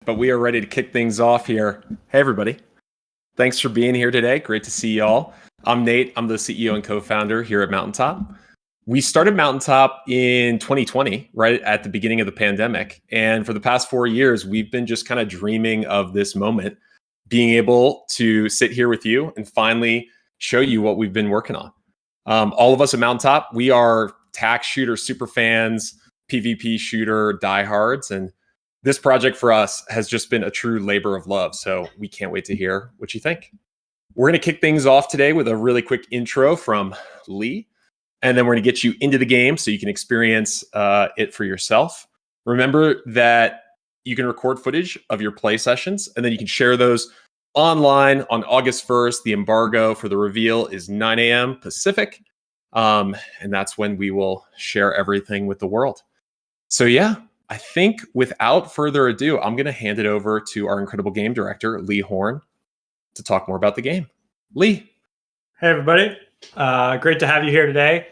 but we are ready to kick things off here. Hey, everybody. Thanks for being here today. Great to see y'all. I'm Nate. I'm the CEO and co-founder here at Mountaintop. We started Mountaintop in 2020, right at the beginning of the pandemic. And for the past 4 years, we've been just kind of dreaming of this moment, being able to sit here with you and finally show you what we've been working on. All of us at Mountaintop, we are tax shooter super fans, PvP shooter diehards, and this project for us has just been a true labor of love. So we can't wait to hear what you think. We're going to kick things off today with a really quick intro from Lee, and then we're going to get you into the game so you can experience it for yourself. Remember that you can record footage of your play sessions, and then you can share those online on August 1st. The embargo for the reveal is 9 a.m. Pacific, and that's when we will share everything with the world. So yeah, I think without further ado, I'm going to hand it over to our incredible game director, Lee Horn, to talk more about the game. Lee. Hey, everybody. Great to have you here today.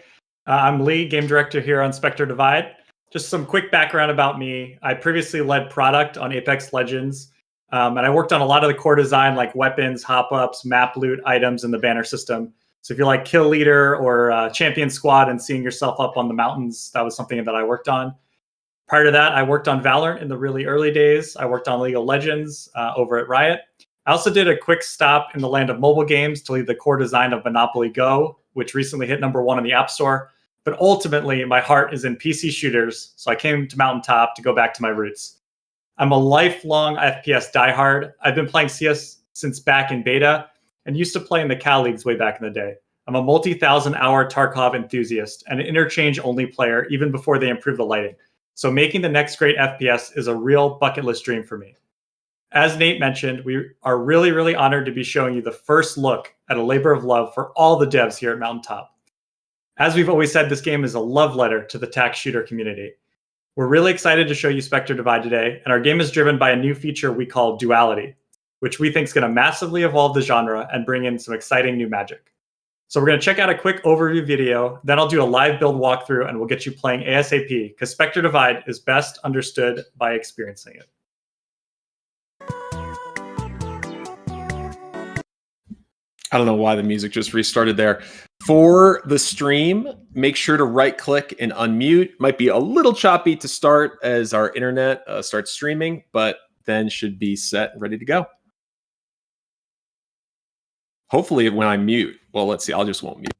I'm Lee, game director here on Spectre Divide. Just some quick background about me. I previously led product on Apex Legends, and I worked on a lot of the core design like weapons, hop-ups, map loot, items, and the banner system. So if you're like kill leader or champion squad and seeing yourself up on the mountains, that was something that I worked on. Prior to that, I worked on Valorant in the really early days. I worked on League of Legends over at Riot. I also did a quick stop in the land of mobile games to lead the core design of Monopoly Go, which recently hit #1 in the App Store. But ultimately, my heart is in PC shooters, so I came to Mountaintop to go back to my roots. I'm a lifelong FPS diehard. I've been playing CS since back in beta and used to play in the Cal Leagues way back in the day. I'm a multi-thousand-hour Tarkov enthusiast and an interchange-only player even before they improved the lighting. So making the next great FPS is a real bucket list dream for me. As Nate mentioned, we are really, really honored to be showing you the first look at a labor of love for all the devs here at Mountaintop. As we've always said, this game is a love letter to the tax shooter community. We're really excited to show you Spectre Divide today, and our game is driven by a new feature we call Duality, which we think is going to massively evolve the genre and bring in some exciting new magic. So we're going to check out a quick overview video, then I'll do a live build walkthrough and we'll get you playing ASAP because Spectre Divide is best understood by experiencing it. I don't know why the music just restarted there. For the stream, make sure to right click and unmute. Might be a little choppy to start as our internet starts streaming, but then should be set and ready to go. Hopefully when I mute, well, let's see, I'll just won't mute.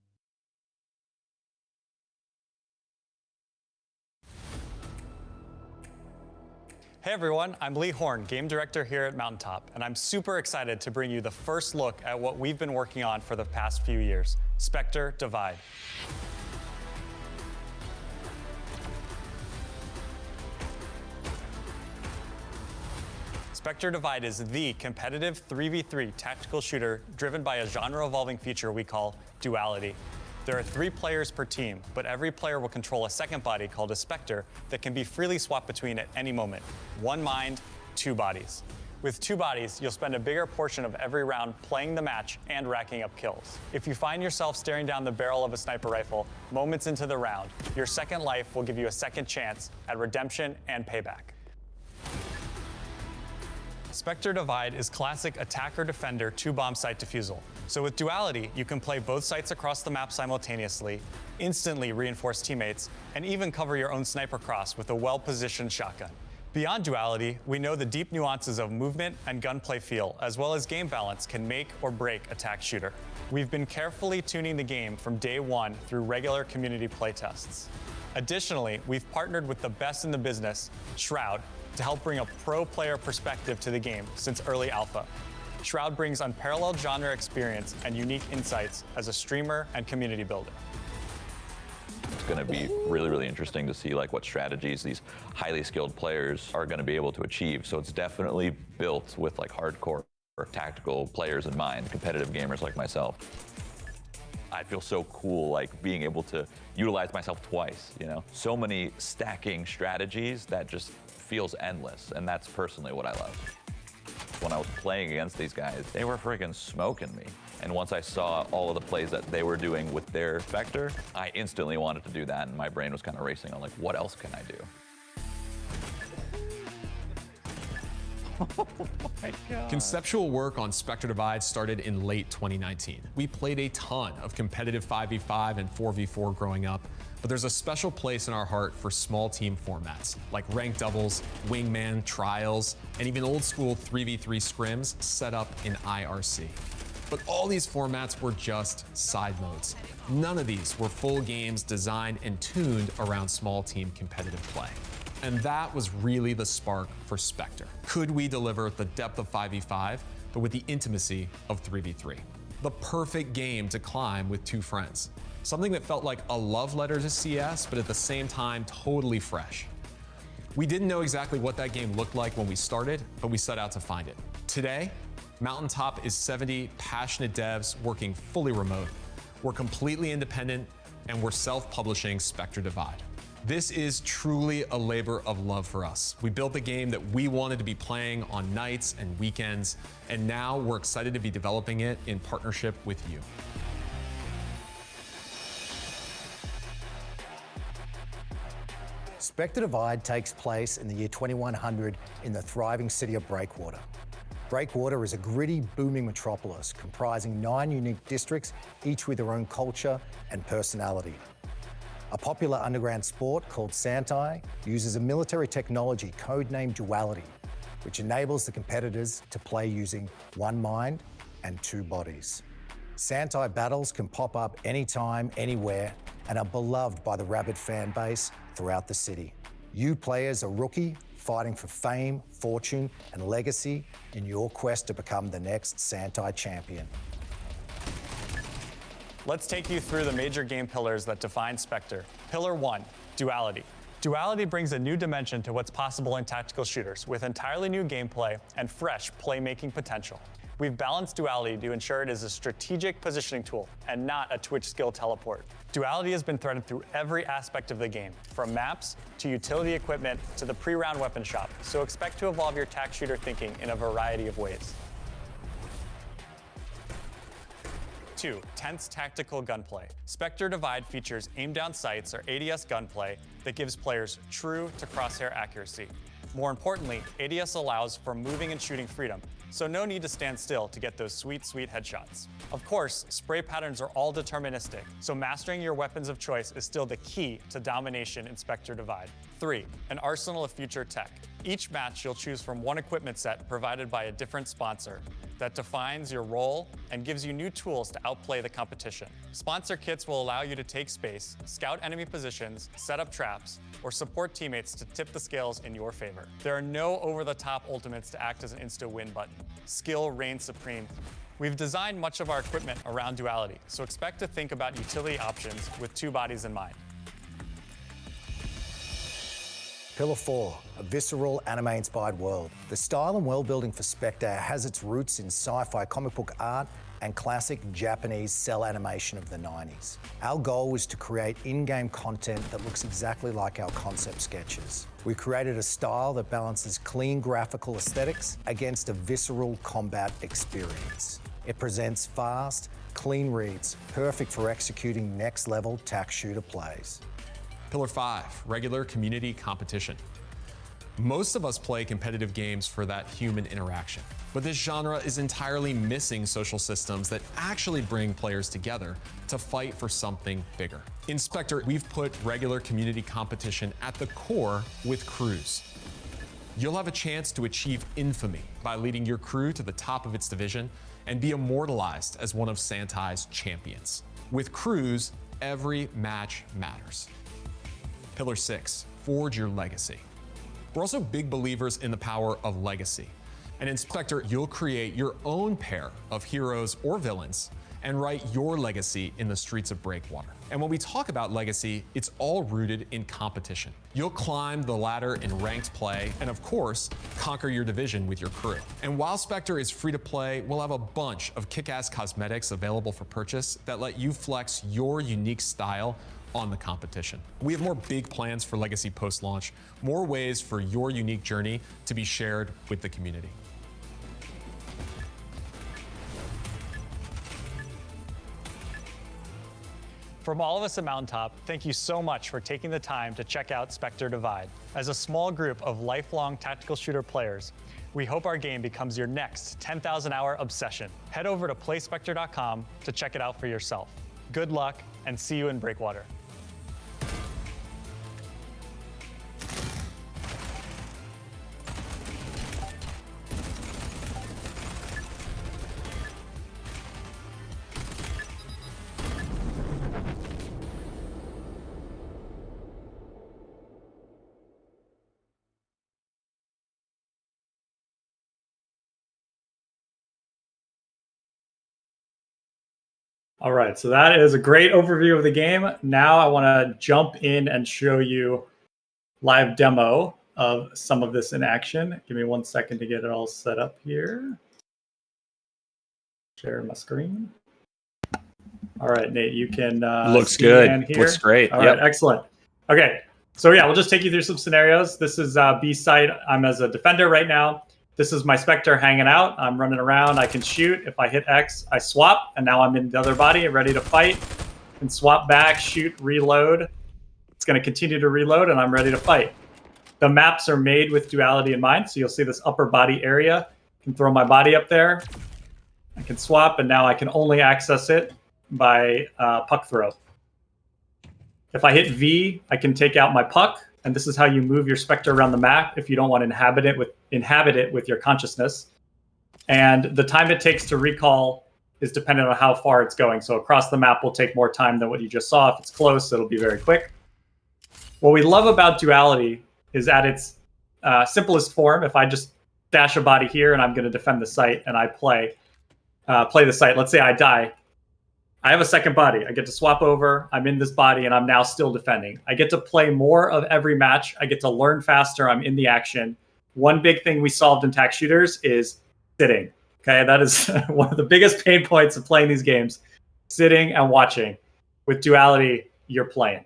Hey everyone, I'm Lee Horn, game director here at Mountaintop, and I'm super excited to bring you the first look at what we've been working on for the past few years, Spectre Divide. Spectre Divide is the competitive 3v3 tactical shooter driven by a genre-evolving feature we call Duality. There are 3 players per team, but every player will control a second body called a Spectre that can be freely swapped between at any moment. 1 mind, 2 bodies. With 2 bodies, you'll spend a bigger portion of every round playing the match and racking up kills. If you find yourself staring down the barrel of a sniper rifle moments into the round, your second life will give you a second chance at redemption and payback. Spectre Divide is classic attacker-defender 2-bomb site defusal. So with Duality, you can play both sites across the map simultaneously, instantly reinforce teammates, and even cover your own sniper cross with a well-positioned shotgun. Beyond Duality, we know the deep nuances of movement and gunplay feel, as well as game balance, can make or break a tac shooter. We've been carefully tuning the game from day one through regular community playtests. Additionally, we've partnered with the best in the business, Shroud, to help bring a pro player perspective to the game since early alpha. Shroud brings unparalleled genre experience and unique insights as a streamer and community builder. It's going to be really, really interesting to see like what strategies these highly skilled players are going to be able to achieve. So it's definitely built with like hardcore tactical players in mind, competitive gamers like myself. I feel so cool like being able to utilize myself twice, you know? So many stacking strategies that just feels endless, and that's personally what I love. When I was playing against these guys, they were freaking smoking me. And once I saw all of the plays that they were doing with their Spectre, I instantly wanted to do that, and my brain was kind of racing on like, what else can I do? my God. Conceptual work on Spectre Divide started in late 2019. We played a ton of competitive 5v5 and 4v4 growing up, but there's a special place in our heart for small team formats, like ranked doubles, wingman, trials, and even old school 3v3 scrims set up in IRC. But all these formats were just side modes. None of these were full games designed and tuned around small team competitive play. And that was really the spark for Spectre. Could we deliver the depth of 5v5, but with the intimacy of 3v3? The perfect game to climb with two friends. Something that felt like a love letter to CS, but at the same time, totally fresh. We didn't know exactly what that game looked like when we started, but we set out to find it. Today, Mountaintop is 70 passionate devs working fully remote. We're completely independent, and we're self-publishing Spectre Divide. This is truly a labor of love for us. We built a game that we wanted to be playing on nights and weekends, and now we're excited to be developing it in partnership with you. Spectre Divide takes place in the year 2100 in the thriving city of Breakwater. Breakwater is a gritty, booming metropolis comprising 9 unique districts, each with their own culture and personality. A popular underground sport called Santai uses a military technology codenamed Duality, which enables the competitors to play using one mind and two bodies. Santai battles can pop up anytime, anywhere, and are beloved by the rabid fan base throughout the city. You play as a rookie fighting for fame, fortune, and legacy in your quest to become the next Santai champion. Let's take you through the major game pillars that define Spectre. Pillar 1, Duality. Duality brings a new dimension to what's possible in tactical shooters with entirely new gameplay and fresh playmaking potential. We've balanced Duality to ensure it is a strategic positioning tool and not a Twitch skill teleport. Duality has been threaded through every aspect of the game, from maps to utility equipment to the pre-round weapon shop, so expect to evolve your tac shooter thinking in a variety of ways. 2. Tense tactical gunplay. Spectre Divide features aim-down sights or ADS gunplay that gives players true to crosshair accuracy. More importantly, ADS allows for moving and shooting freedom, so no need to stand still to get those sweet, sweet headshots. Of course, spray patterns are all deterministic, so mastering your weapons of choice is still the key to domination in Spectre Divide. 3. An arsenal of future tech. Each match you'll choose from one equipment set provided by a different sponsor that defines your role and gives you new tools to outplay the competition. Sponsor kits will allow you to take space, scout enemy positions, set up traps, or support teammates to tip the scales in your favor. There are no over-the-top ultimates to act as an insta-win button. Skill reigns supreme. We've designed much of our equipment around Duality, so expect to think about utility options with two bodies in mind. Pillar 4, a visceral, anime-inspired world. The style and world building for Spectre has its roots in sci-fi comic book art and classic Japanese cell animation of the 90s. Our goal was to create in-game content that looks exactly like our concept sketches. We created a style that balances clean graphical aesthetics against a visceral combat experience. It presents fast, clean reads, perfect for executing next-level tac shooter plays. Pillar 5, regular community competition. Most of us play competitive games for that human interaction, but this genre is entirely missing social systems that actually bring players together to fight for something bigger. In Spectre, we've put regular community competition at the core with crews. You'll have a chance to achieve infamy by leading your crew to the top of its division and be immortalized as one of Santai's champions. With crews, every match matters. Pillar 6, forge your legacy. We're also big believers in the power of legacy. And in Spectre, you'll create your own pair of heroes or villains and write your legacy in the streets of Breakwater. And when we talk about legacy, it's all rooted in competition. You'll climb the ladder in ranked play and, of course, conquer your division with your crew. And while Spectre is free to play, we'll have a bunch of kick-ass cosmetics available for purchase that let you flex your unique style on the competition. We have more big plans for Legacy post-launch, more ways for your unique journey to be shared with the community. From all of us at Mountaintop, thank you so much for taking the time to check out Spectre Divide. As a small group of lifelong tactical shooter players, We hope our game becomes your next 10,000-hour obsession. Head over to playspectre.com to check it out for yourself. Good luck, and see you in Breakwater. All right, so that is a great overview of the game. Now I want to jump in and show you live demo of some of this in action. Give me 1 second to get it all set up here. Share my screen. All right, Nate, you can looks good. Here. Looks great. All right, excellent. Okay, so yeah, we'll just take you through some scenarios. This is B side. I'm as a defender right now. This is my Spectre hanging out. I'm running around. I can shoot. If I hit X, I swap, and now I'm in the other body, ready to fight. And swap back, shoot, reload. It's going to continue to reload, and I'm ready to fight. The maps are made with duality in mind, so you'll see this upper body area. I can throw my body up there. I can swap, and now I can only access it by puck throw. If I hit V, I can take out my puck, and this is how you move your Spectre around the map if you don't want to inhabit it with your consciousness. And the time it takes to recall is dependent on how far it's going. So across the map will take more time than what you just saw. If it's close, it'll be very quick. What we love about duality is at its simplest form. If I just dash a body here and I'm going to defend the site and I play the site, let's say I die, I have a second body. I get to swap over. I'm in this body, and I'm now still defending. I get to play more of every match. I get to learn faster. I'm in the action. One big thing we solved in tac shooters is sitting. Okay, that is one of the biggest pain points of playing these games, sitting and watching. With duality, you're playing.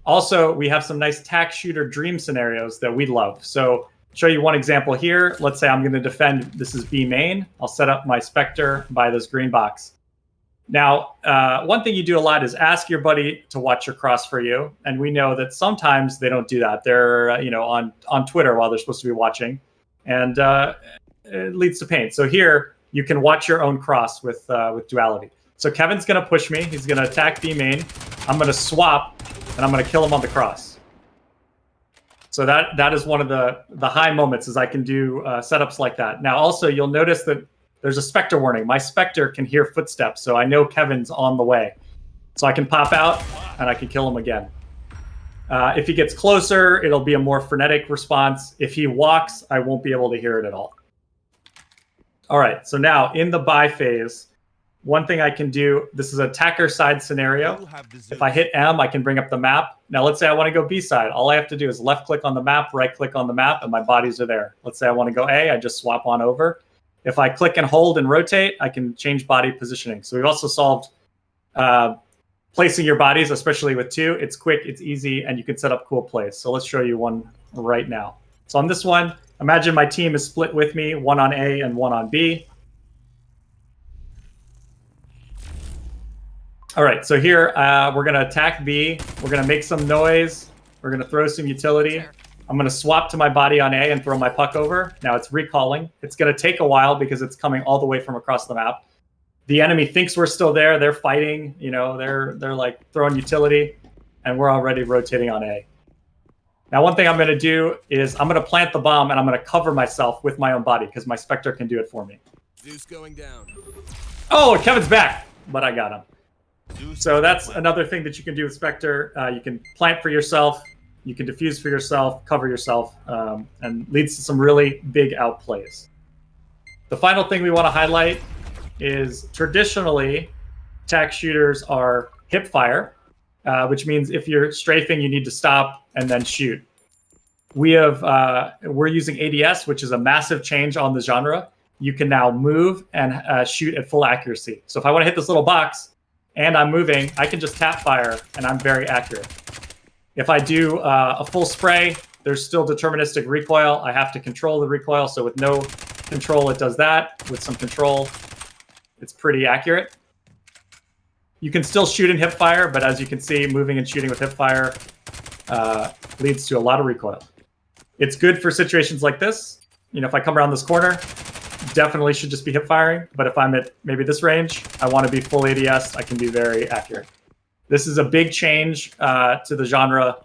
Also, we have some nice tac shooter dream scenarios that we love. So I'll show you one example here. Let's say I'm going to defend. This is B main. I'll set up my Spectre by this green box. Now, one thing you do a lot is ask your buddy to watch your cross for you. And we know that sometimes they don't do that. They're on Twitter while they're supposed to be watching. And it leads to pain. So here, you can watch your own cross with duality. So Kevin's going to push me. He's going to attack B main. I'm going to swap, and I'm going to kill him on the cross. So that is one of the high moments, is I can do setups like that. Now, also, you'll notice that there's a Spectre warning. My Spectre can hear footsteps, so I know Kevin's on the way. So I can pop out, and I can kill him again. If he gets closer, it'll be a more frenetic response. If he walks, I won't be able to hear it at all. All right, so now in the buy phase, one thing I can do, this is a attacker side scenario. If I hit M, I can bring up the map. Now, let's say I want to go B side. All I have to do is left click on the map, right click on the map, and my bodies are there. Let's say I want to go A, I just swap on over. If I click and hold and rotate, I can change body positioning. So we've also solved placing your bodies, especially with two. It's quick, it's easy, and you can set up cool plays. So let's show you one right now. So on this one, imagine my team is split with me, one on A and one on B. All right, so here we're going to attack B. We're going to make some noise. We're going to throw some utility. I'm going to swap to my body on A and throw my puck over. Now it's recalling. It's going to take a while because it's coming all the way from across the map. The enemy thinks we're still there. They're fighting. You know, they're like throwing utility, and we're already rotating on A. Now, one thing I'm going to do is I'm going to plant the bomb, and I'm going to cover myself with my own body because my Spectre can do it for me. Zeus going down. Oh, Kevin's back, but I got him. So that's another thing that you can do with Spectre. You can plant for yourself. You can diffuse for yourself, cover yourself, and leads to some really big outplays. The final thing we want to highlight is traditionally, tac shooters are hip fire, which means if you're strafing, you need to stop and then shoot. We're using ADS, which is a massive change on the genre. You can now move and shoot at full accuracy. So if I want to hit this little box and I'm moving, I can just tap fire, and I'm very accurate. If I do a full spray, there's still deterministic recoil. I have to control the recoil. So with no control, it does that. With some control, it's pretty accurate. You can still shoot in hip fire, but as you can see, moving and shooting with hip fire leads to a lot of recoil. It's good for situations like this. if I come around this corner, definitely should just be hip firing. But if I'm at maybe this range, I want to be full ADS. I can be very accurate. This is a big change to the genre,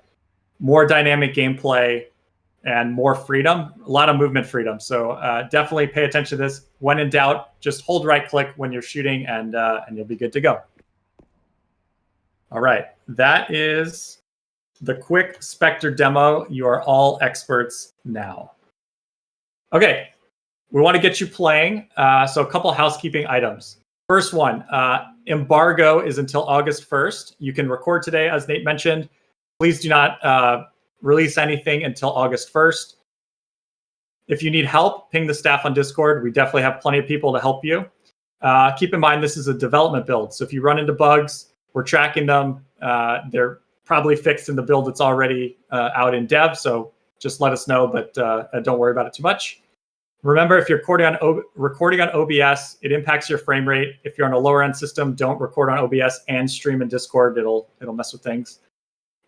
more dynamic gameplay and more freedom, a lot of movement freedom. So definitely pay attention to this. When in doubt, just hold right click when you're shooting and you'll be good to go. All right, that is the quick Spectre demo. You are all experts now. Okay, we want to get you playing. So a couple housekeeping items. First one, embargo is until August 1st. You can record today, as Nate mentioned. Please do not release anything until August 1st. If you need help, ping the staff on Discord. We definitely have plenty of people to help you. Keep in mind, this is a development build. So if you run into bugs, we're tracking them. They're probably fixed in the build that's already out in dev. So just let us know, but don't worry about it too much. Remember, if you're recording on OBS, it impacts your frame rate. If you're on a lower end system, don't record on OBS and stream in Discord. It'll mess with things.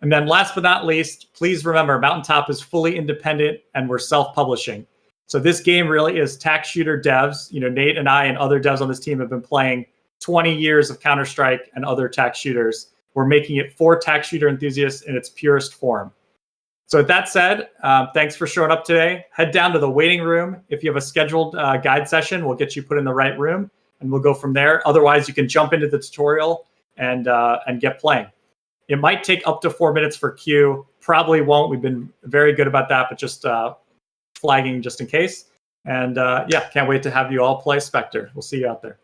And then last but not least, please remember, Mountaintop is fully independent and we're self-publishing. So this game really is tac shooter devs. Nate and I and other devs on this team have been playing 20 years of Counter-Strike and other tac shooters. We're making it for tac shooter enthusiasts in its purest form. So with that said, thanks for showing up today. Head down to the waiting room. If you have a scheduled guide session, we'll get you put in the right room and we'll go from there. Otherwise, you can jump into the tutorial and get playing. It might take up to 4 minutes for queue. Probably won't. We've been very good about that, but just flagging just in case. And yeah, can't wait to have you all play Spectre. We'll see you out there.